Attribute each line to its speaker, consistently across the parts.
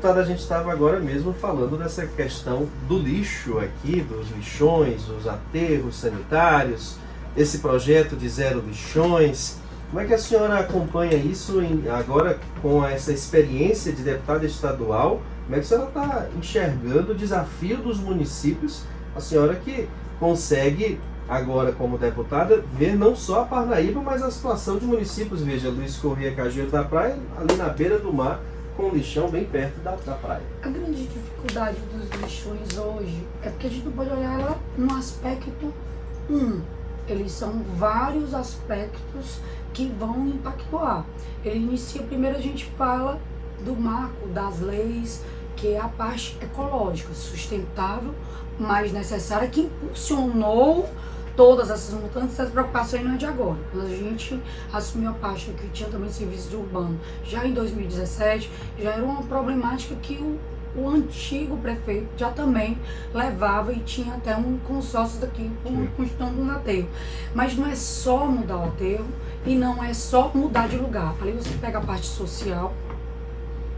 Speaker 1: deputada, a gente estava agora mesmo falando dessa questão do lixo aqui, dos lixões, dos aterros sanitários, esse projeto de zero lixões. Como é que a senhora acompanha isso agora com essa experiência de deputada estadual? Como é que a senhora está enxergando o desafio dos municípios? A senhora que consegue agora, como deputada, ver não só a Parnaíba, mas a situação de municípios. Veja, Luiz Corrêa, Cajueiro da Praia, ali na beira do mar, com um lixão bem perto da praia.
Speaker 2: A grande dificuldade dos lixões hoje é porque a gente não pode olhar ela no aspecto Eles são vários aspectos que vão impactar. Ele inicia, primeiro a gente fala do marco das leis, que é a parte ecológica, sustentável, mais necessária, que impulsionou todas essas mudanças, essas preocupações não é de agora. Quando a gente assumiu a parte que tinha também serviço de urbano, já em 2017, já era uma problemática que o antigo prefeito já também levava e tinha até um consórcio daqui constituindo um aterro. Mas não é só mudar o aterro e não é só mudar de lugar. Ali você pega a parte social,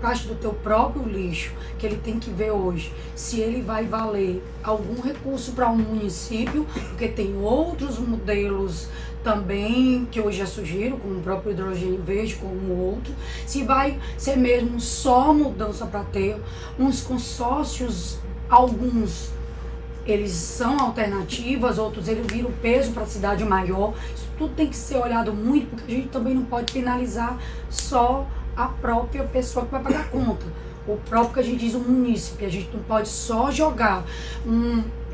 Speaker 2: parte do teu próprio lixo, que ele tem que ver hoje se ele vai valer algum recurso para um município, porque tem outros modelos também que hoje já surgiram, como o próprio hidrogênio verde, como outro, se vai ser mesmo só mudança para aterro. Uns consórcios, alguns eles são alternativas, outros eles viram peso para a cidade maior. Isso tudo tem que ser olhado muito, porque a gente também não pode penalizar só a própria pessoa que vai pagar a conta. O próprio que a gente diz, o munícipe. A gente não pode só jogar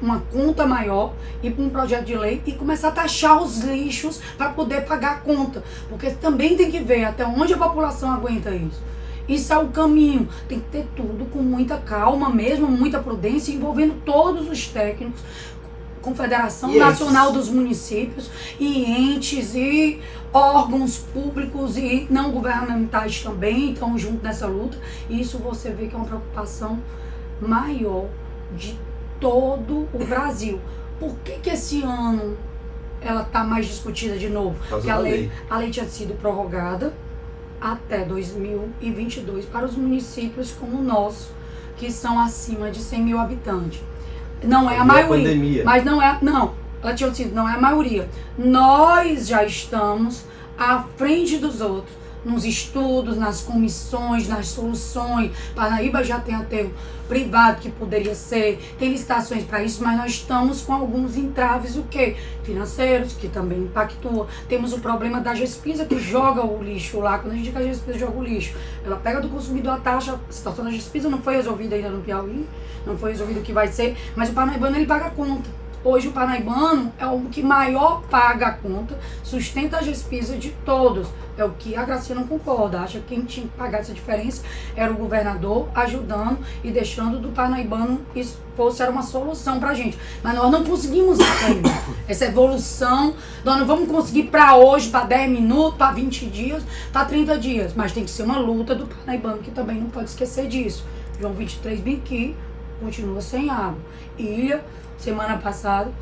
Speaker 2: uma conta maior, ir para um projeto de lei e começar a taxar os lixos para poder pagar a conta. Porque também tem que ver até onde a população aguenta isso. Isso é o caminho. Tem que ter tudo com muita calma mesmo, muita prudência, envolvendo todos os técnicos, Confederação Nacional dos Municípios e entes e órgãos públicos e não governamentais também estão junto nessa luta. E isso você vê que é uma preocupação maior de todo o Brasil. Por que esse ano ela está mais discutida de novo? Porque a lei tinha sido prorrogada até 2022 para os municípios como o nosso, que são acima de 100 mil habitantes. Não é a maioria, mas não é a maioria. Nós já estamos à frente dos outros, nos estudos, nas comissões, nas soluções. Parnaíba já tem aterro privado que poderia ser, tem licitações para isso, mas nós estamos com alguns entraves, o quê? Financeiros, que também impactua. Temos o problema da Gespisa, que joga o lixo lá. Quando a gente diz que a Gespisa joga o lixo, ela pega do consumidor a taxa. A situação da Gespisa não foi resolvida ainda no Piauí, não foi resolvido o que vai ser, mas o parnaibano ele paga a conta. Hoje o parnaibano é o que maior paga a conta, sustenta a Gespisa de todos. É o que a Gracinha não concorda, acha que quem tinha que pagar essa diferença era o governador ajudando e deixando do parnaibano isso era uma solução pra gente. Mas nós não conseguimos isso ainda. Essa evolução, nós não vamos conseguir para hoje, para 10 minutos, para 20 dias, para 30 dias. Mas tem que ser uma luta do parnaibano, que também não pode esquecer disso. João 23 Biqui continua sem água. Ilha, semana passada,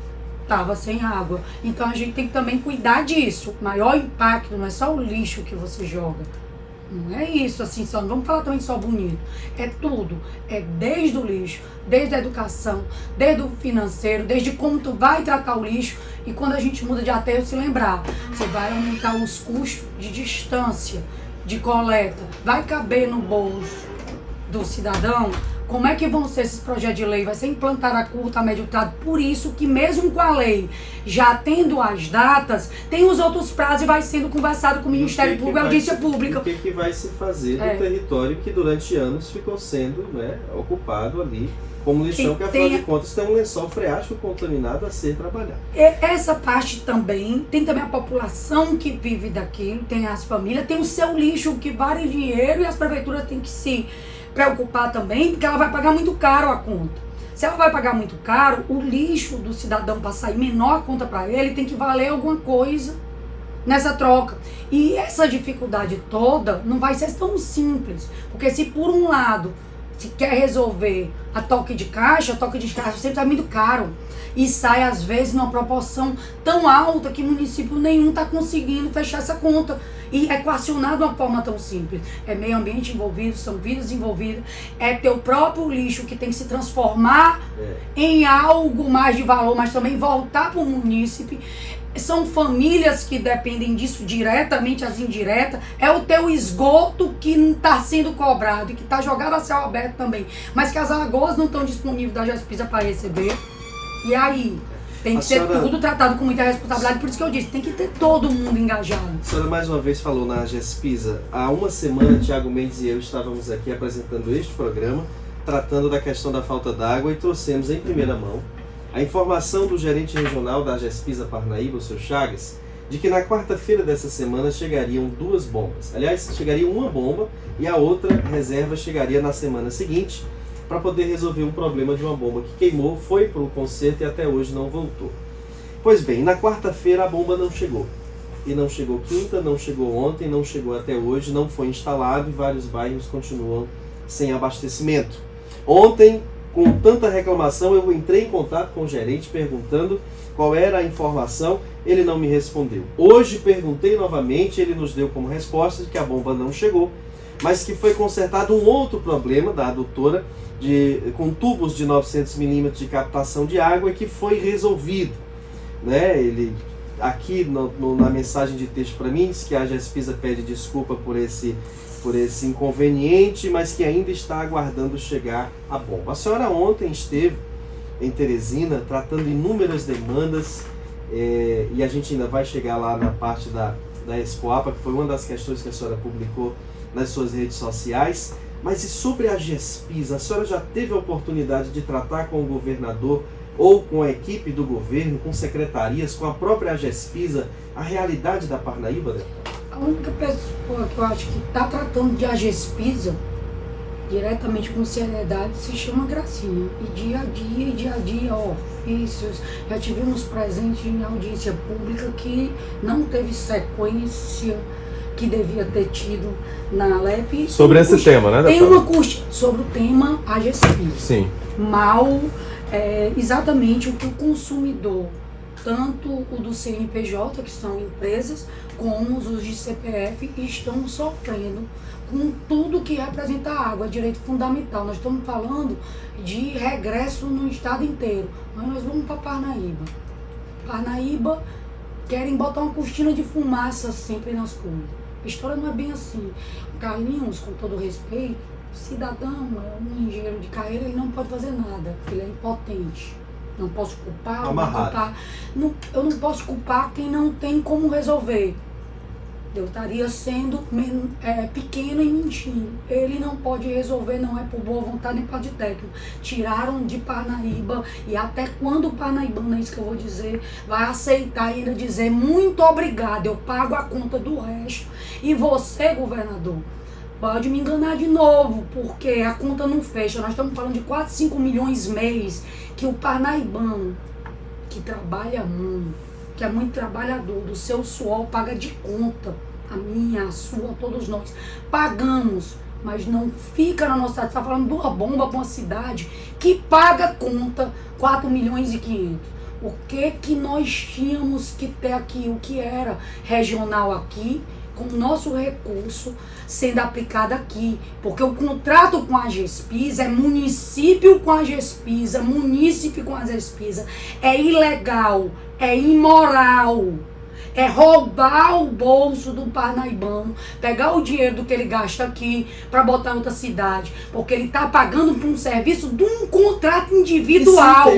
Speaker 2: estava sem água. Então a gente tem que também cuidar disso. O maior impacto não é só o lixo que você joga. Não é isso, assim, só não vamos falar também só bonito. É tudo. É desde o lixo, desde a educação, desde o financeiro, desde como tu vai tratar o lixo. E quando a gente muda de aterro, se lembrar, você vai aumentar os custos de distância, de coleta. Vai caber no bolso do cidadão? Como é que vão ser esses projetos de lei? Vai ser implantado a curto, a médio prazo. Por isso que mesmo com a lei já tendo as datas, tem os outros prazos e vai sendo conversado com o Ministério Público e a Audiência Pública.
Speaker 1: O que vai se fazer no território que durante anos ficou sendo ocupado ali como lixão, que afinal de contas tem um lençol freático contaminado a ser trabalhado.
Speaker 2: Essa parte também, tem também a população que vive daquilo, tem as famílias, tem o seu lixo que vale dinheiro e as prefeituras têm que se preocupar também, porque ela vai pagar muito caro a conta. Se ela vai pagar muito caro, o lixo do cidadão para sair menor a conta para ele tem que valer alguma coisa nessa troca. E essa dificuldade toda não vai ser tão simples, porque se por um lado se quer resolver a toque de caixa sempre está muito caro. E sai, às vezes, numa proporção tão alta que município nenhum está conseguindo fechar essa conta. E equacionar de uma forma tão simples. É meio ambiente envolvido, são vidas envolvidas, é teu próprio lixo que tem que se transformar em algo mais de valor, mas também voltar para o munícipe. São famílias que dependem disso diretamente, as indiretas. É o teu esgoto que não está sendo cobrado e que está jogado a céu aberto também. Mas que as lagoas não estão disponíveis da Gespisa para receber. E aí? Tem que ser tudo tratado com muita responsabilidade. Por isso que eu disse, tem que ter todo mundo engajado.
Speaker 1: A senhora mais uma vez falou na Gespisa. Há uma semana, Tiago Mendes e eu estávamos aqui apresentando este programa, tratando da questão da falta d'água, e trouxemos em primeira mão a informação do gerente regional da Gespisa Parnaíba, o seu Chagas, de que na quarta-feira dessa semana chegariam 2 bombas. Aliás, chegaria uma bomba e a outra reserva chegaria na semana seguinte, para poder resolver um problema de uma bomba que queimou, foi para o conserto e até hoje não voltou. Pois bem, na quarta-feira a bomba não chegou. E não chegou quinta, não chegou ontem, não chegou até hoje, não foi instalado e vários bairros continuam sem abastecimento. Ontem, com tanta reclamação, eu entrei em contato com o gerente perguntando qual era a informação, ele não me respondeu. Hoje perguntei novamente, ele nos deu como resposta de que a bomba não chegou, mas que foi consertado um outro problema da adutora com tubos de 900 milímetros de captação de água, que foi resolvido. Né? Ele, aqui na mensagem de texto para mim, diz que a Gespisa pede desculpa por esse inconveniente, mas que ainda está aguardando chegar a bomba. A senhora ontem esteve em Teresina tratando inúmeras demandas, e a gente ainda vai chegar lá na parte da Expoapa, que foi uma das questões que a senhora publicou nas suas redes sociais. Mas e sobre a Gespisa, a senhora já teve a oportunidade de tratar com o governador ou com a equipe do governo, com secretarias, com a própria Gespisa, a realidade da Parnaíba, né?
Speaker 2: A única pessoa que eu acho que está tratando de Gespisa diretamente com seriedade se chama Gracinha. E dia a dia, ofícios, já tivemos presente em audiência pública que não teve sequência que devia ter tido na Alep.
Speaker 3: Sobre esse tema, né?
Speaker 2: Tem uma custa sobre o tema a Gespisa.
Speaker 3: Sim.
Speaker 2: Mal, exatamente o que o consumidor, tanto o do CNPJ, que são empresas, como os de CPF, estão sofrendo com tudo que representa a água, é direito fundamental. Nós estamos falando de regresso no estado inteiro, mas nós vamos para Parnaíba. Parnaíba querem botar uma cortina de fumaça sempre nas coisas. A história não é bem assim. O Carlinhos, com todo respeito, cidadão, é um engenheiro de carreira, ele não pode fazer nada, ele é impotente. Não posso culpar, eu não posso culpar quem não tem como resolver. Eu estaria sendo pequeno e mentindo. Ele não pode resolver, não é por boa vontade nem por de técnico. Tiraram de Parnaíba, e até quando o parnaibano, é isso que eu vou dizer, vai aceitar e ainda dizer muito obrigado, eu pago a conta do resto. E você, governador, pode me enganar de novo, porque a conta não fecha. Nós estamos falando de 4, 5 milhões mês que o parnaibano, que trabalha muito, que é muito trabalhador, do seu suor, paga de conta. A minha, a sua, todos nós pagamos, mas não fica na nossa cidade. Você está falando de uma bomba para uma cidade que paga conta 4 milhões e 500. O que nós tínhamos que ter aqui, o que era regional aqui, com o nosso recurso sendo aplicado aqui, porque o contrato com a Gespisa é município com a Gespisa, munícipe com a Gespisa, é ilegal, é imoral, é roubar o bolso do parnaibano, pegar o dinheiro do que ele gasta aqui para botar em outra cidade, porque ele está pagando por um serviço de um contrato individual.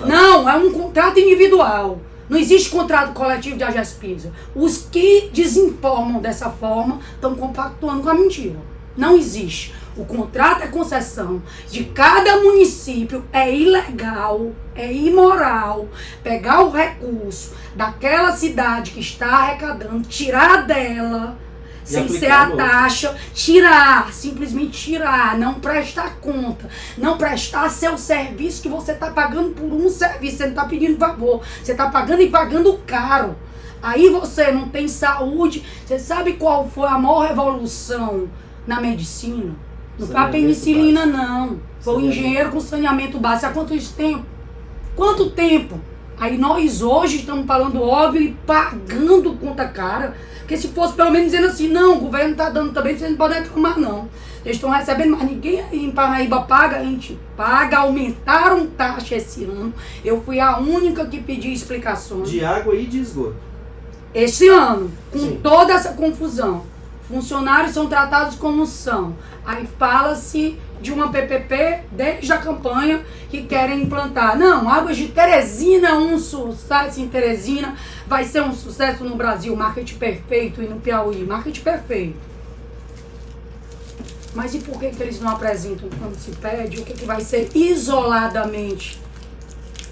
Speaker 2: Não, é um contrato individual. Não existe contrato coletivo de Gespisa. Os que desinformam dessa forma estão compactuando com a mentira. Não existe. O contrato é concessão de cada município, é ilegal, é imoral pegar o recurso daquela cidade que está arrecadando, tirar dela, sem ser a taxa, tirar, simplesmente tirar, não prestar conta, não prestar seu serviço, que você está pagando por um serviço, você não está pedindo favor, você está pagando e pagando caro. Aí você não tem saúde. Você sabe qual foi a maior revolução na medicina? Não foi a penicilina, não. Foi o engenheiro com saneamento básico. Há quanto tempo? Quanto tempo? Aí nós hoje estamos falando óbvio e pagando conta cara. Porque se fosse pelo menos dizendo assim, não, o governo está dando também, vocês não podem reclamar, não. Eles estão recebendo, mas ninguém aí em Parnaíba paga, a gente paga, aumentaram taxa esse ano. Eu fui a única que pedi explicações.
Speaker 1: De água e de esgoto.
Speaker 2: Esse ano, com
Speaker 1: Sim.
Speaker 2: toda essa confusão, funcionários são tratados como são. Aí fala-se de uma PPP desde a campanha que querem implantar. Não, Águas de Teresina é um sucesso em Teresina, vai ser um sucesso no Brasil, marketing perfeito, e no Piauí, marketing perfeito. Mas e por que eles não apresentam quando se pede? O que vai ser isoladamente?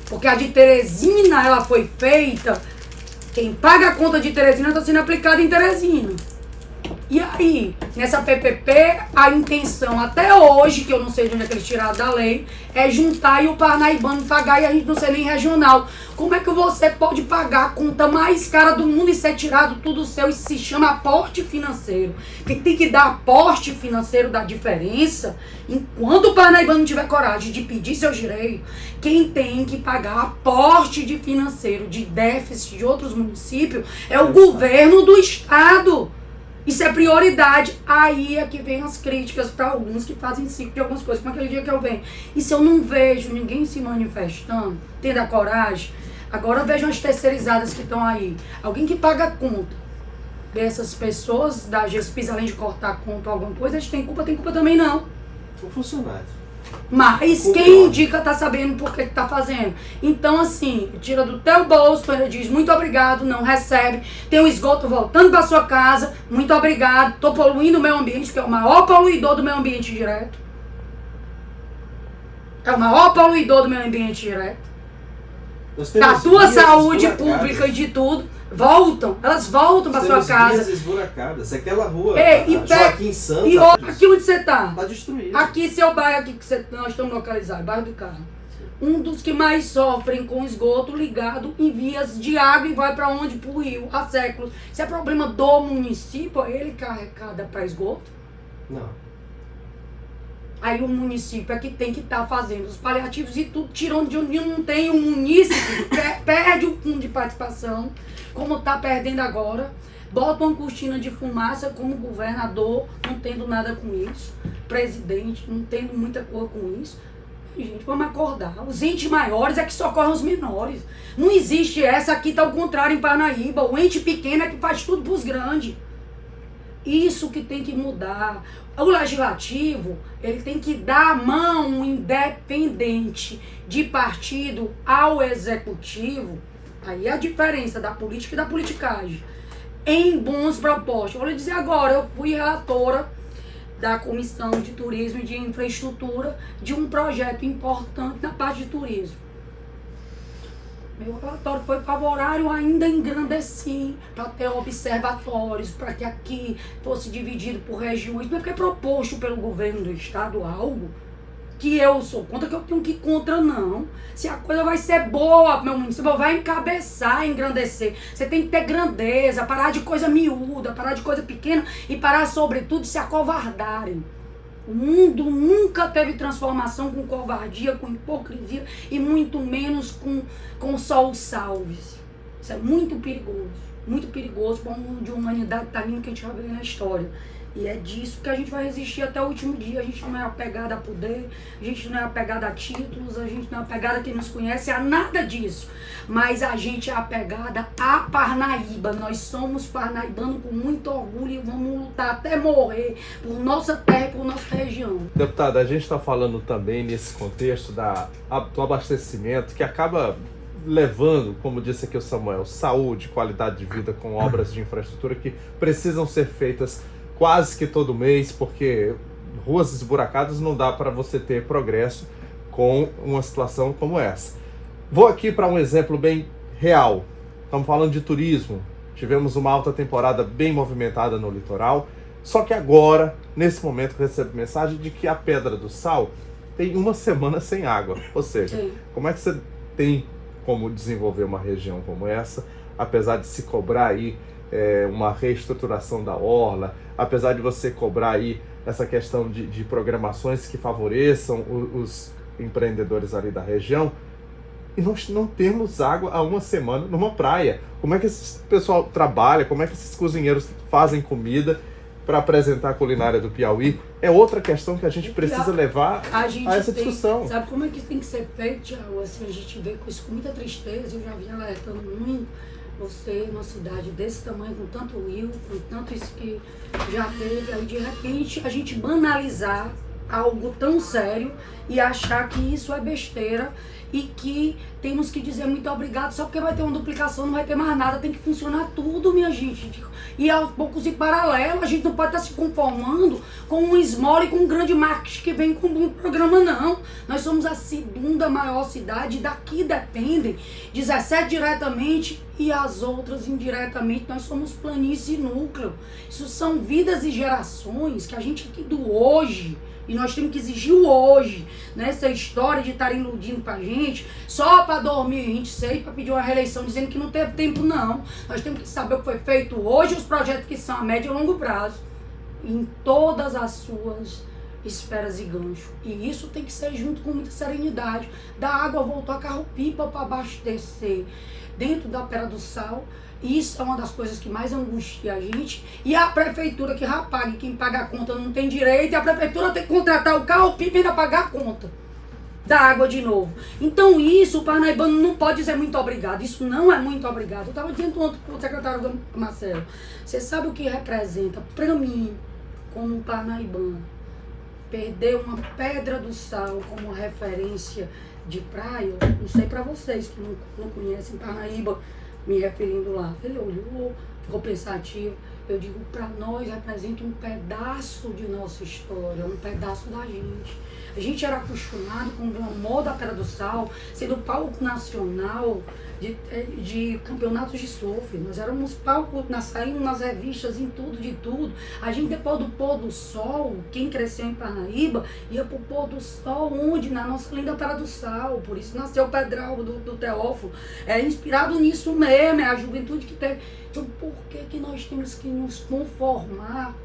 Speaker 2: Porque a de Teresina, ela foi feita, quem paga a conta de Teresina está sendo aplicada em Teresina. E aí, nessa PPP, a intenção até hoje, que eu não sei de onde é que eles tiraram da lei, é juntar e o parnaibano pagar e a gente não ser nem regional. Como é que você pode pagar a conta mais cara do mundo e ser tirado tudo seu? Isso se chama aporte financeiro. Quem tem que dar aporte financeiro da diferença, enquanto o parnaibano não tiver coragem de pedir seus direitos, quem tem que pagar aporte de financeiro de déficit de outros municípios é o governo do estado. Isso é prioridade. Aí é que vem as críticas para alguns que fazem ciclo de algumas coisas. Como aquele dia que eu venho. E se eu não vejo ninguém se manifestando, tendo a coragem, agora vejam as terceirizadas que estão aí. Alguém que paga a conta dessas pessoas da GESPIS, além de cortar a conta ou alguma coisa, eles têm culpa também não.
Speaker 1: O funcionário.
Speaker 2: Mas quem indica tá sabendo por que tá fazendo. Então, assim, tira do teu bolso, ele diz muito obrigado, não recebe. Tem o esgoto voltando pra sua casa, muito obrigado. Tô poluindo o meio ambiente, que é o maior poluidor do meio ambiente direto. É o maior poluidor do meio ambiente direto. Da tua saúde pública e de tudo. Elas voltam pra sua casa.
Speaker 1: Vias esburacadas. Aquela rua,
Speaker 2: Joaquim
Speaker 1: Santos.
Speaker 2: E aqui onde você tá?
Speaker 1: Tá destruído.
Speaker 2: Aqui, seu bairro aqui que nós estamos localizados, bairro do Carmo. Um dos que mais sofrem com esgoto ligado em vias de água e vai para onde? Pro rio, há séculos. Isso é problema do município, ele carregada para esgoto?
Speaker 1: Não.
Speaker 2: Aí o município é que tem que estar fazendo os paliativos e tudo, tirando de onde não tem um município, perde o fundo de participação, como está perdendo agora, bota uma cortina de fumaça como governador, não tendo nada com isso, presidente, não tendo muita coisa com isso. Gente, vamos acordar. Os entes maiores é que socorrem os menores. Não existe essa, aqui tá o contrário em Parnaíba. O ente pequeno é que faz tudo pros grandes. Isso que tem que mudar. O legislativo, ele tem que dar a mão independente de partido ao executivo. Aí é a diferença da política e da politicagem. Em bons propósitos. Vou lhe dizer agora, eu fui relatora da Comissão de Turismo e de Infraestrutura de um projeto importante na parte de turismo. Meu relatório foi favorável, ainda engrandeci para ter observatórios, para que aqui fosse dividido por regiões, não é porque é proposto pelo governo do estado algo que eu sou contra, que eu tenho que ir contra, não. Se a coisa vai ser boa, meu município vai encabeçar, engrandecer. Você tem que ter grandeza, parar de coisa miúda, parar de coisa pequena e parar, sobretudo, de se acovardarem. O mundo nunca teve transformação com covardia, com hipocrisia e muito menos com só o salve-se. Isso é muito perigoso para um mundo de humanidade tamanho que a gente vai ver na história. E é disso que a gente vai resistir até o último dia. A gente não é apegado a poder, a gente não é apegado a títulos, a gente não é apegado a quem nos conhece, a nada disso. Mas a gente é apegada a Parnaíba. Nós somos parnaibanos com muito orgulho e vamos lutar até morrer por nossa terra e por nossa região.
Speaker 3: Deputada, a gente está falando também nesse contexto do abastecimento que acaba levando, como disse aqui o Samuel, saúde, qualidade de vida com obras de infraestrutura que precisam ser feitas quase que todo mês, porque ruas esburacadas não dá para você ter progresso com uma situação como essa. Vou aqui para um exemplo bem real. Estamos falando de turismo. Tivemos uma alta temporada bem movimentada no litoral, só que agora, nesse momento, recebo mensagem de que a Pedra do Sal tem uma semana sem água. Ou seja,
Speaker 2: Sim.
Speaker 3: Como é que você tem como desenvolver uma região como essa, apesar de se cobrar aí uma reestruturação da orla, apesar de você cobrar aí essa questão de programações que favoreçam os empreendedores ali da região, e nós não temos água há uma semana numa praia. Como é que esse pessoal trabalha? Como é que esses cozinheiros fazem comida para apresentar a culinária do Piauí? É outra questão que a gente precisa levar a essa discussão.
Speaker 2: Sabe como é que tem que ser feito, Thiago? Assim, a gente vê com isso com muita tristeza, eu já vinha alertando muito. Você, numa cidade desse tamanho, com tanto rio, com tanto isso que já teve, aí de repente a gente banalizar algo tão sério e achar que isso é besteira e que temos que dizer muito obrigado só porque vai ter uma duplicação, não vai ter mais nada, tem que funcionar tudo, minha gente. E aos poucos em paralelo, a gente não pode estar se conformando com um esmola e com um grande marketing que vem com um programa, não. Nós somos a segunda maior cidade, daqui dependem 17 diretamente e as outras indiretamente. Nós somos planície e núcleo. Isso são vidas e gerações que a gente aqui do hoje, e nós temos que exigir o hoje, nessa história de estar iludindo pra gente, só para 2026, para pedir uma reeleição dizendo que não teve tempo, não. Nós temos que saber o que foi feito hoje, os projetos que são a médio e longo prazo, em todas as suas esferas e gancho. E isso tem que ser junto com muita serenidade. Da água voltou a carro-pipa para abastecer dentro da Pera do Sal. Isso é uma das coisas que mais angustia a gente. E a prefeitura que paga, e quem paga a conta não tem direito, e a prefeitura tem que contratar o carro-pipa e ainda pagar a conta da água de novo. Então isso, o parnaibano não pode dizer muito obrigado. Isso não é muito obrigado. Eu estava dizendo ontem para o secretário Marcelo, você sabe o que representa para mim, como parnaibano, perder uma Pedra do Sal como referência de praia? Não sei para vocês que não conhecem Parnaíba, me referindo lá. Ele olhou, ficou pensativo. Eu digo, para nós representa um pedaço de nossa história, um pedaço da gente. A gente era acostumado com o glamour da Pedra do Sal, sendo palco nacional de campeonatos de surf. Nós éramos palco, saímos nas revistas, em tudo, de tudo. A gente, depois do pôr do sol, quem cresceu em Parnaíba, ia pro pôr do sol, onde? Na nossa linda Pedra do Sal. Por isso nasceu o Pedral do Teófilo. É inspirado nisso mesmo, é a juventude que teve. Então, por que nós temos que nos conformar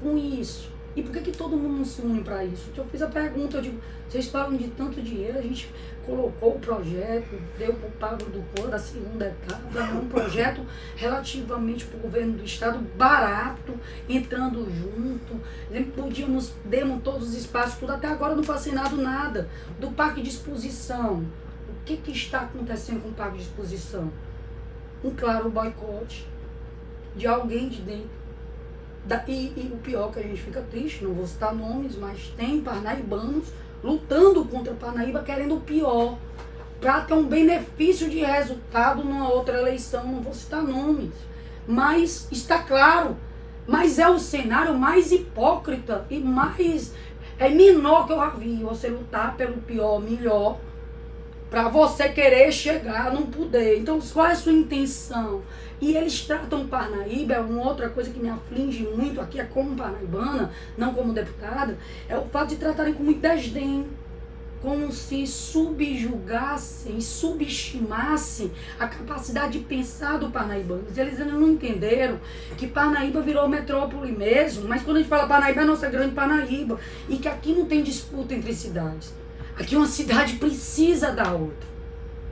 Speaker 2: com isso? E por que todo mundo não se une para isso? Eu fiz a pergunta, eu digo, vocês falam de tanto dinheiro, a gente colocou o projeto, deu para o Pablo do Cor, da segunda etapa, um projeto relativamente para o governo do estado, barato, entrando junto, demos todos os espaços, tudo, até agora não foi assinado nada. Do parque de exposição, o que está acontecendo com o parque de exposição? Um claro boicote de alguém de dentro. E o pior que a gente fica triste, não vou citar nomes, mas tem parnaibanos lutando contra Parnaíba, querendo o pior, para ter um benefício de resultado numa outra eleição, não vou citar nomes. Mas está claro, mas é o cenário mais hipócrita e mais menor que eu já vi, você lutar pelo pior, melhor, para você querer chegar, não poder. Então, qual é a sua intenção? E eles tratam Parnaíba, é uma outra coisa que me aflige muito aqui, é como parnaibana, não como deputada, é o fato de tratarem com muito desdém, como se subjugassem, subestimassem a capacidade de pensar do parnaibano. Eles ainda não entenderam que Parnaíba virou metrópole mesmo, mas quando a gente fala Parnaíba, é a nossa grande Parnaíba, e que aqui não tem disputa entre cidades. Aqui uma cidade precisa da outra.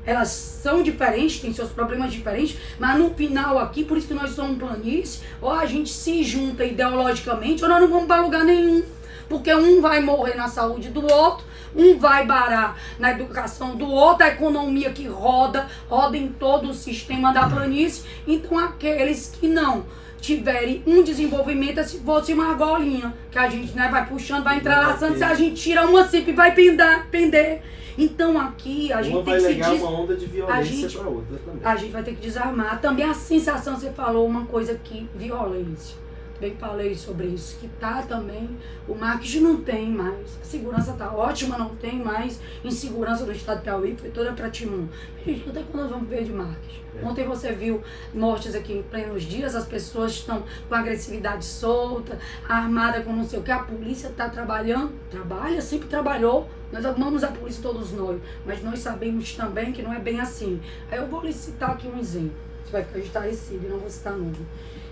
Speaker 2: Elas são diferentes, têm seus problemas diferentes, mas no final aqui, por isso que nós somos planície, ou a gente se junta ideologicamente, ou nós não vamos para lugar nenhum. Porque um vai morrer na saúde do outro, um vai barar na educação do outro, a economia que roda em todo o sistema da planície. Então aqueles que não tiverem um desenvolvimento, é se fosse uma argolinha, que a gente vai puxando, vai entrelaçando, se a gente tira uma sempre vai pender. Então aqui a gente tem que se
Speaker 1: uma vai ligar uma onda de violência para outra também. A
Speaker 2: gente vai ter que desarmar. Também a sensação, você falou uma coisa aqui, violência. Também falei sobre isso, que tá também, o marketing não tem mais. A segurança tá ótima, não tem mais insegurança do estado de Piauí, foi toda para Timon. Gente, até quando nós vamos ver de marketing? Ontem você viu mortes aqui em plenos dias, as pessoas estão com agressividade solta, armada com não sei o que, a polícia está trabalhando, trabalha, sempre trabalhou, nós amamos a polícia todos nós, mas nós sabemos também que não é bem assim. Aí eu vou lhe citar aqui um exemplo, você vai ficar estarrecido, não vou citar nome.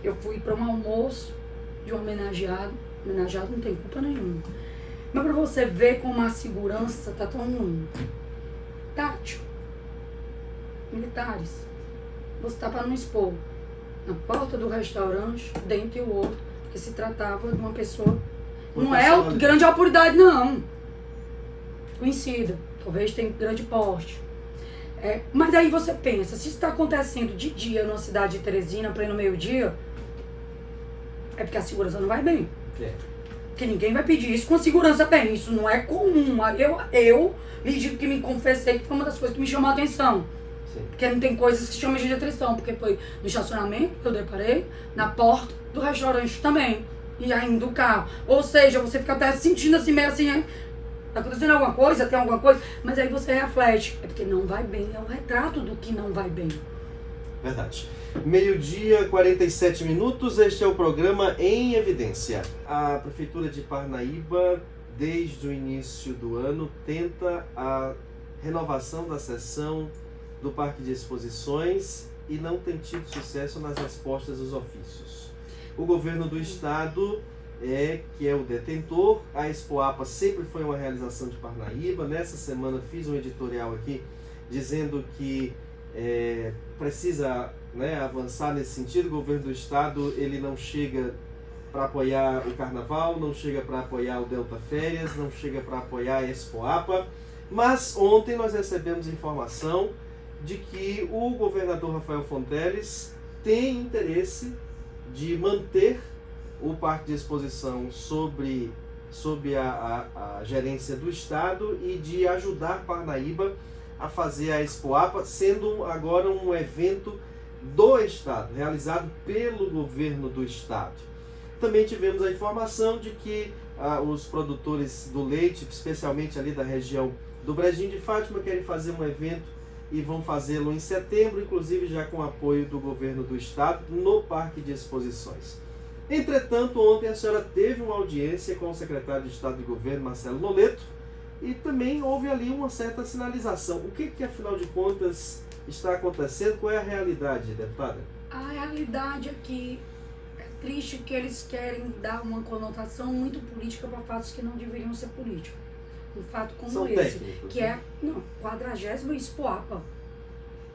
Speaker 2: Eu fui para um almoço de um homenageado, homenageado não tem culpa nenhuma. Mas para você ver como a segurança tá tão ruim. Tátil. Militares. Você tá para não expor na porta do restaurante, dentro e o outro, porque se tratava de uma pessoa. Não é grande autoridade, não. Conhecida. Talvez tenha grande porte. Mas aí você pensa, se isso está acontecendo de dia numa cidade de Teresina, pleno meio-dia, é porque a segurança não vai bem. Porque ninguém vai pedir isso com a segurança bem. Isso não é comum. Eu lhe digo que me confessei que foi uma das coisas que me chamou a atenção.
Speaker 1: Sim.
Speaker 2: Porque não tem coisas que chamam de atenção. Porque foi no estacionamento que eu deparei, na porta do restaurante também. E ainda do carro. Ou seja, você fica até sentindo assim, meio assim, tá acontecendo alguma coisa, tem alguma coisa, mas aí você reflete. É porque não vai bem. É um retrato do que não vai bem.
Speaker 1: Verdade. 12h47, este é o programa Em Evidência. A Prefeitura de Parnaíba, desde o início do ano, tenta a renovação da seção do Parque de Exposições e não tem tido sucesso nas respostas dos ofícios. O governo do estado que é o detentor, a Expoapa sempre foi uma realização de Parnaíba. Nessa semana fiz um editorial aqui dizendo que precisa avançar nesse sentido. O governo do estado ele não chega para apoiar o carnaval, não chega para apoiar o Delta Férias, não chega para apoiar a Expoapa, mas ontem nós recebemos informação de que o governador Rafael Fonteles tem interesse de manter o Parque de Exposição sob a gerência do estado e de ajudar Parnaíba a fazer a Expoapa, sendo agora um evento do estado, realizado pelo governo do estado. Também tivemos a informação de que os produtores do leite, especialmente ali da região do Brejinho de Fátima, querem fazer um evento e vão fazê-lo em setembro, inclusive já com apoio do governo do estado, no Parque de Exposições. Entretanto, ontem a senhora teve uma audiência com o secretário de Estado de Governo, Marcelo Noleto, e também houve ali uma certa sinalização. O que afinal de contas está acontecendo? Qual é a realidade, deputada?
Speaker 2: A realidade é que é triste que eles querem dar uma conotação muito política para fatos que não deveriam ser políticos. Um fato como
Speaker 1: São
Speaker 2: esse,
Speaker 1: técnicos,
Speaker 2: que é 40ª Expoapa.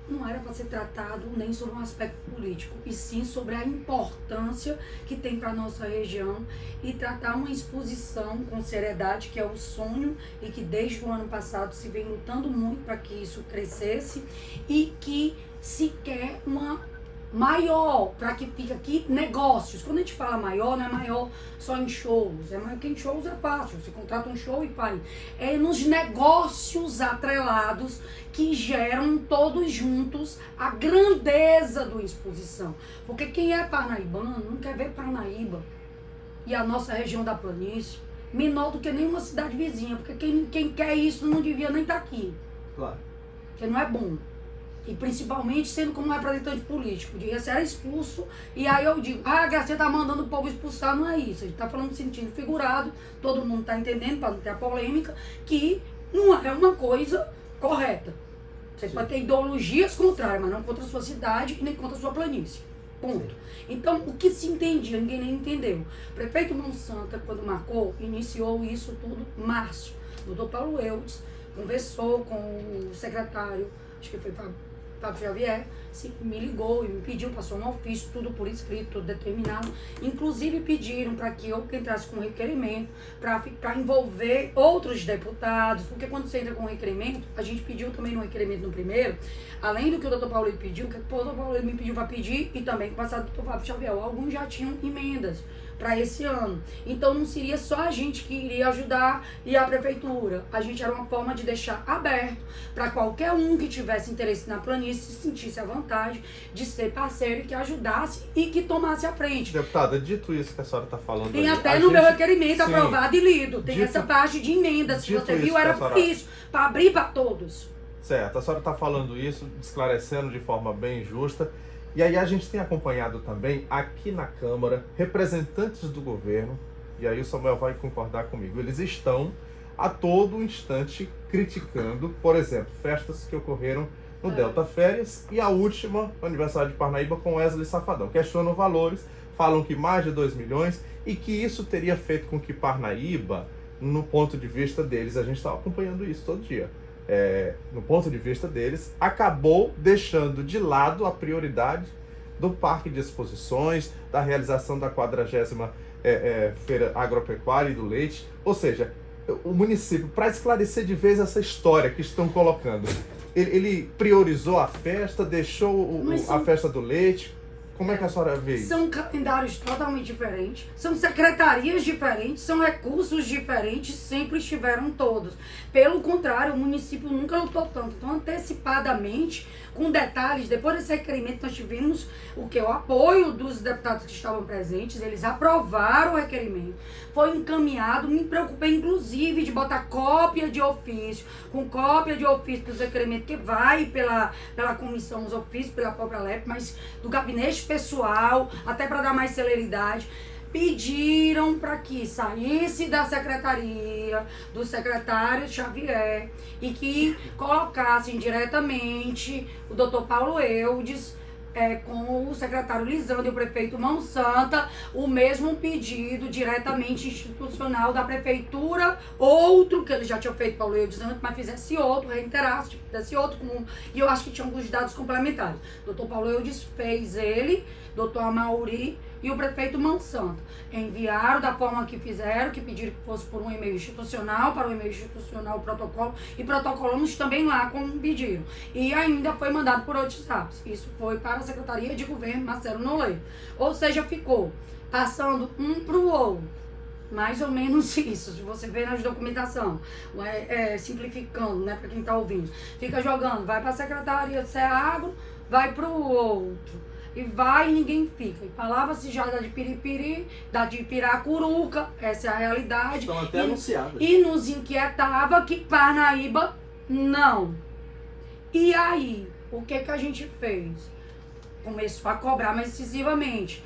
Speaker 2: Não era para ser tratado nem sobre um aspecto político, e sim sobre a importância que tem para a nossa região e tratar uma exposição com seriedade, que é o sonho e que desde o ano passado se vem lutando muito para que isso crescesse e que se quer uma maior, para que fique aqui negócios. Quando a gente fala maior, não é maior só em shows, é maior que em shows é fácil, você contrata um show e faz. É nos negócios atrelados que geram todos juntos a grandeza da exposição. Porque quem é parnaibano não quer ver Parnaíba e a nossa região da planície menor do que nenhuma cidade vizinha, porque quem quer isso não devia nem estar aqui.
Speaker 1: Claro.
Speaker 2: Porque não é bom. E principalmente sendo como representante político, devia ser expulso. E aí eu digo, Garcia tá mandando o povo expulsar, não é isso. A gente tá falando no sentido figurado, todo mundo tá entendendo, para não ter a polêmica, que não é uma coisa correta. Você pode ter ideologias contrárias, mas não contra a sua cidade e nem contra a sua planície. Ponto. Sim. Então, o que se entendia, ninguém nem entendeu. O prefeito Monsanto, quando marcou, iniciou isso tudo em março. O doutor Paulo Eudes conversou com o secretário, acho que foi Fábio Xavier, me ligou e me pediu, passou um ofício, tudo por escrito, tudo determinado. Inclusive pediram para que eu entrasse com um requerimento para envolver outros deputados, porque quando você entra com um requerimento, a gente pediu também no requerimento no primeiro, além do que o doutor Paulo pediu, que o doutor Paulo me pediu para pedir, e também com o passado do doutor Fábio Xavier, alguns já tinham emendas para esse ano. Então não seria só a gente que iria ajudar e a prefeitura. A gente era uma forma de deixar aberto para qualquer um que tivesse interesse na planície se sentisse à vontade de ser parceiro e que ajudasse e que tomasse a frente.
Speaker 3: Deputada, dito isso que a senhora está falando,
Speaker 2: tem
Speaker 3: aí,
Speaker 2: até no meu requerimento
Speaker 3: sim,
Speaker 2: aprovado e lido. Tem essa parte de emendas, se você viu, era por isso, para abrir para todos.
Speaker 3: Certo, a senhora está falando isso, esclarecendo de forma bem justa. E aí a gente tem acompanhado também aqui na Câmara representantes do governo, e aí o Samuel vai concordar comigo, eles estão a todo instante criticando, por exemplo, festas que ocorreram no Delta Férias, e a última, o aniversário de Parnaíba, com Wesley Safadão. Questionam valores, falam que mais de 2 milhões, e que isso teria feito com que Parnaíba, no ponto de vista deles, a gente está acompanhando isso todo dia, no ponto de vista deles, acabou deixando de lado a prioridade do parque de exposições, da realização da 40ª Feira Agropecuária e do Leite. Ou seja, o município, para esclarecer de vez essa história que estão colocando, ele priorizou a festa, deixou a festa do leite. Como é que a senhora vê isso?
Speaker 2: São calendários totalmente diferentes, são secretarias diferentes, são recursos diferentes, sempre estiveram todos. Pelo contrário, o município nunca lutou tanto. Então, antecipadamente, com detalhes, depois desse requerimento, nós tivemos o apoio dos deputados que estavam presentes, eles aprovaram o requerimento, foi encaminhado, me preocupei inclusive de botar cópia de ofício, com cópia de ofício dos requerimentos, que vai pela comissão, os ofícios, pela própria LEP, mas do gabinete pessoal, até para dar mais celeridade. Pediram para que saísse da secretaria, do secretário Xavier, e que colocassem diretamente o doutor Paulo Eudes, com o secretário Lisandro e o prefeito Mão Santa, o mesmo pedido diretamente institucional da prefeitura, outro que ele já tinha feito, Paulo Eudes antes, mas fizesse outro, reiterasse, fizesse outro, e eu acho que tinha alguns dados complementares. Doutor Paulo Eudes fez ele, doutor Amauri e o prefeito Mão Santa. Enviaram da forma que fizeram, que pediram que fosse por um e-mail institucional, para o e-mail institucional o protocolo, e protocolamos também lá como pediram. E ainda foi mandado por WhatsApp. Isso foi para a Secretaria de Governo Marcelo Nolê. Ou seja, ficou passando um para o outro. Mais ou menos isso, se você vê nas documentação, simplificando, né, para quem está ouvindo. Fica jogando, vai para a Secretaria de Ceagro, vai para o outro. E vai e ninguém fica. E falava-se já da de Piripiri, da de Piracuruca, essa é a realidade.
Speaker 1: Estão até anunciadas.
Speaker 2: E nos inquietava que Parnaíba não. E aí, o que a gente fez? Começou a cobrar mais decisivamente.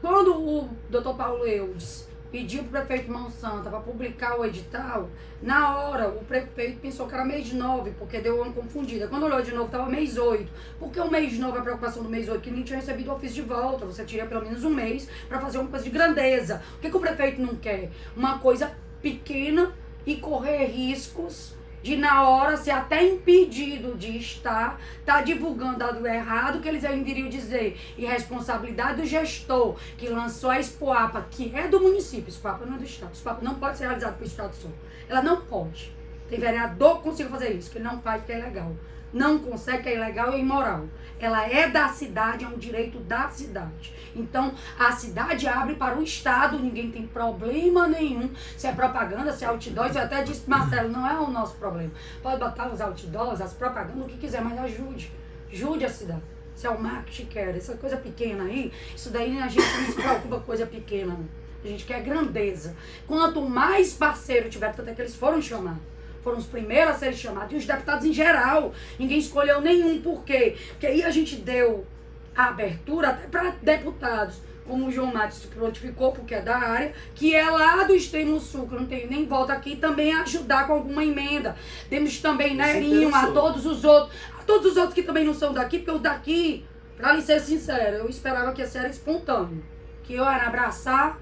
Speaker 2: Quando o doutor Paulo Eudes pediu para o prefeito Mão Santa para publicar o edital, na hora o prefeito pensou que era mês 9, porque deu uma confundida. Quando olhou de novo, estava mês 8. Porque o mês 9, a preocupação do mês 8, que nem tinha recebido o ofício de volta. Você tira pelo menos um mês para fazer uma coisa de grandeza. O que o prefeito não quer? Uma coisa pequena e correr riscos de na hora ser até impedido de estar divulgando dado errado, que eles ainda iriam dizer irresponsabilidade do gestor que lançou a Expoapa, que é do município. Expoapa não é do estado. Expoapa não pode ser realizada pelo estado só. Ela não pode. Tem vereador que consiga fazer isso, que ele não faz porque é ilegal. Não consegue, que é ilegal e é imoral. Ela é da cidade, é um direito da cidade. Então, a cidade abre para o Estado, ninguém tem problema nenhum. Se é propaganda, se é outdoor, eu até disse, Marcelo, não é o nosso problema. Pode botar os outdoors, as propagandas, o que quiser, mas ajude. Ajude a cidade. Se é o marketing que quer, essa coisa pequena aí, isso daí a gente não se preocupa com coisa pequena. A gente quer grandeza. Quanto mais parceiro tiver, tanto é que eles foram chamados. Foram os primeiros a serem chamados, e os deputados em geral. Ninguém escolheu nenhum. Por quê? Porque aí a gente deu a abertura até para deputados, como o João Matos se prontificou, porque é da área, que é lá do extremo sul, que não tem nem volta aqui, também ajudar com alguma emenda. Temos também Nerinho, a todos os outros que também não são daqui, porque os daqui, pra lhe ser sincera, eu esperava que ia ser espontâneo, que eu ia abraçar,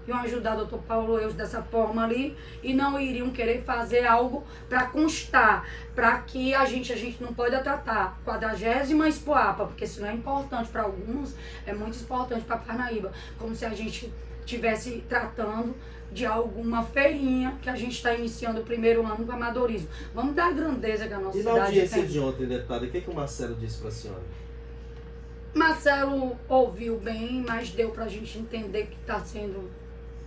Speaker 2: iam ajudar o doutor Paulo Eudes dessa forma ali, e não iriam querer fazer algo para constar, para que a gente não pode tratar 40ª Expoapa, porque isso não é importante para alguns, é muito importante para Parnaíba, como se a gente estivesse tratando de alguma feirinha que a gente está iniciando o primeiro ano com amadorismo. Vamos dar a grandeza que a nossa cidade tem.
Speaker 1: E na audiência de ontem, deputada, o que o Marcelo disse para a senhora?
Speaker 2: Marcelo ouviu bem, mas deu para a gente entender que está sendo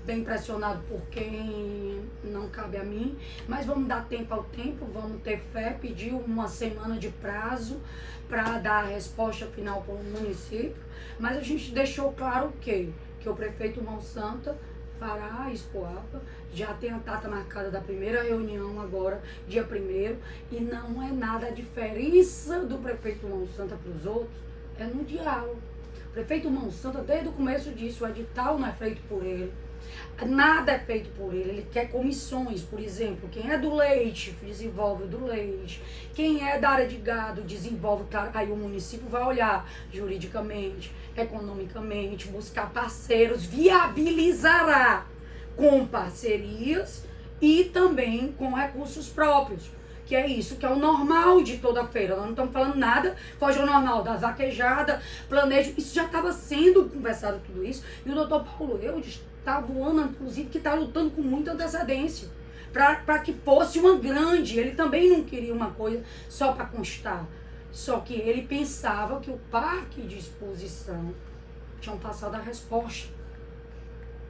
Speaker 2: bem pressionado por quem não cabe a mim, mas vamos dar tempo ao tempo, vamos ter fé, pediu uma semana de prazo para dar a resposta final para o município, mas a gente deixou claro que o prefeito Mão Santa fará a Expoapa, já tem a data marcada da primeira reunião agora, dia 1º, e não é nada a diferença do prefeito Mão Santa para os outros, é no diálogo. O prefeito Mão Santa, desde o começo disse, o edital não é feito por ele, Nada é feito por ele. Ele quer comissões, por exemplo. Quem é do leite, desenvolve o do leite. Quem é da área de gado, desenvolve. Aí o município vai olhar juridicamente, economicamente, buscar parceiros, viabilizará com parcerias e também com recursos próprios. Que é isso, que é o normal de toda feira. Nós não estamos falando nada, foge ao normal da vaquejada, planejo. Isso já estava sendo conversado, tudo isso. E o doutor Paulo Eudes está voando, inclusive, que está lutando com muita antecedência. Para que fosse uma grande. Ele também não queria uma coisa só para constar. Só que ele pensava que o parque de exposição tinham passado a resposta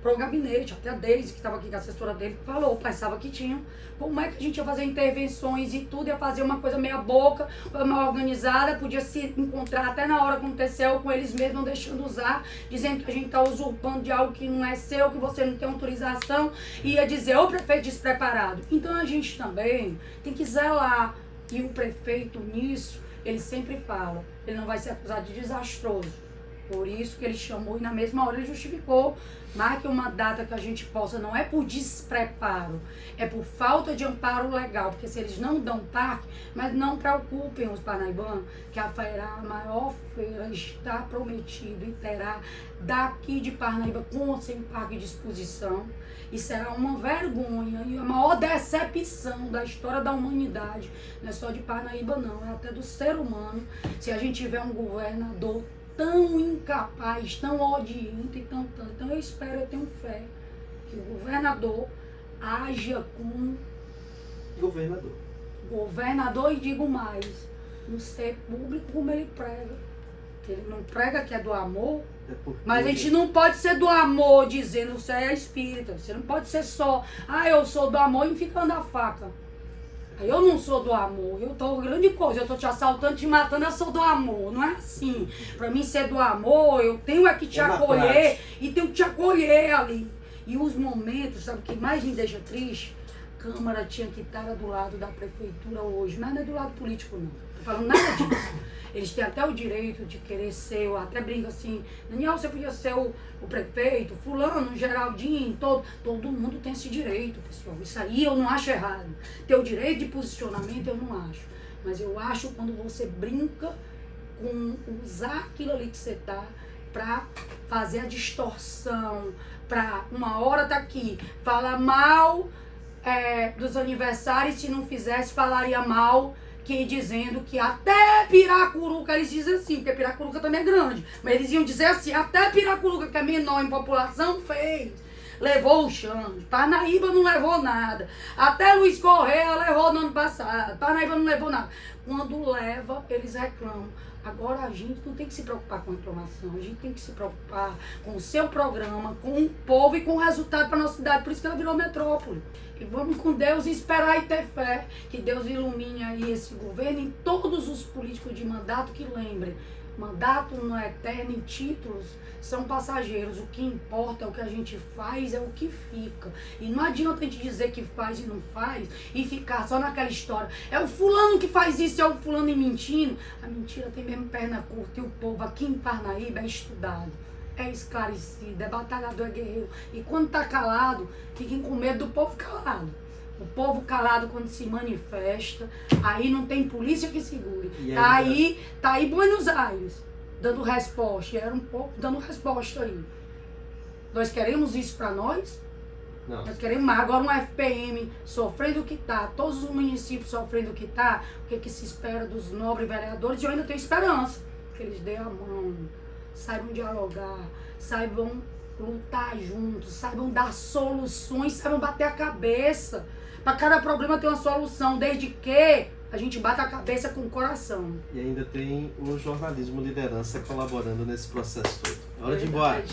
Speaker 2: para o gabinete, até a Deise, que estava aqui com a assessora dele, falou, pensava que tinham. Como é que a gente ia fazer intervenções e tudo, ia fazer uma coisa meia boca, mal organizada, podia se encontrar até na hora que aconteceu, com eles mesmos não deixando usar, dizendo que a gente está usurpando de algo que não é seu, que você não tem autorização, e ia dizer, ô prefeito despreparado. Então a gente também tem que zelar, e o prefeito nisso, ele sempre fala, ele não vai ser acusado de desastroso. Por isso que ele chamou e na mesma hora ele justificou. Marque uma data que a gente possa, não é por despreparo, é por falta de amparo legal, porque se eles não dão parque, mas não preocupem os parnaibanos, que a feira, a maior feira está prometido e terá daqui de Parnaíba com ou sem parque de exposição, e será uma vergonha e a maior decepção da história da humanidade, não é só de Parnaíba não, é até do ser humano, se a gente tiver um governador tão incapaz, tão odiante e tanto. Então eu espero, eu tenho fé, que o governador haja como governador e digo mais, no ser público como ele prega. Ele não prega que é do amor, mas a gente não pode ser do amor dizendo que você é espírita. Você não pode ser só, eu sou do amor e fica andando a faca. Eu não sou do amor, eu tô grande coisa, eu tô te assaltando, te matando, eu sou do amor. Não é assim. Pra mim ser do amor, eu tenho que te acolher e tenho que te acolher ali. E os momentos, sabe o que mais me deixa triste? A Câmara tinha que estar do lado da prefeitura hoje, mas não é do lado político não. Tô falando nada disso. Eles têm até o direito de querer ser, eu até brinco assim, Daniel, você podia ser o prefeito, fulano, Geraldinho, todo mundo tem esse direito, pessoal. Isso aí eu não acho errado. Ter o direito de posicionamento eu não acho. Mas eu acho quando você brinca com usar aquilo ali que você tá para fazer a distorção, para uma hora tá aqui, falar mal dos aniversários, se não fizesse, falaria mal, que dizendo que até Piracuruca, eles dizem assim, porque Piracuruca também é grande, mas eles iam dizer assim, até Piracuruca, que é menor em população, fez, levou o Xande, Parnaíba não levou nada, até Luiz Correia levou no ano passado, Parnaíba não levou nada. Quando leva, eles reclamam. Agora a gente não tem que se preocupar com a reclamação, a gente tem que se preocupar com o seu programa, com o povo e com o resultado para a nossa cidade, por isso que ela virou metrópole. E vamos com Deus e esperar e ter fé, que Deus ilumine aí esse governo e todos os políticos de mandato que lembrem. Mandato não é eterno e títulos são passageiros. O que importa é o que a gente faz, é o que fica. E não adianta a gente dizer que faz e não faz e ficar só naquela história. É o fulano que faz isso, é o fulano e mentindo. A mentira tem mesmo perna curta e o povo aqui em Parnaíba é estudado, é esclarecido, é batalhador, é guerreiro. E quando tá calado, fiquem com medo do povo calado. O povo calado quando se manifesta, aí não tem polícia que segure. Tá aí Buenos Aires, dando resposta. E era um pouco dando resposta aí. Nós queremos isso para nós?
Speaker 1: Não.
Speaker 2: Nós queremos mais. Agora um FPM sofrendo o que tá, todos os municípios sofrendo o que tá, o que se espera dos nobres vereadores? E eu ainda tenho esperança que eles dêem a mão, saibam dialogar, saibam lutar juntos, saibam dar soluções, saibam bater a cabeça. Para cada problema tem uma solução, desde que a gente bata a cabeça com o coração.
Speaker 1: E ainda tem o jornalismo liderança colaborando nesse processo todo. É hora de ir embora.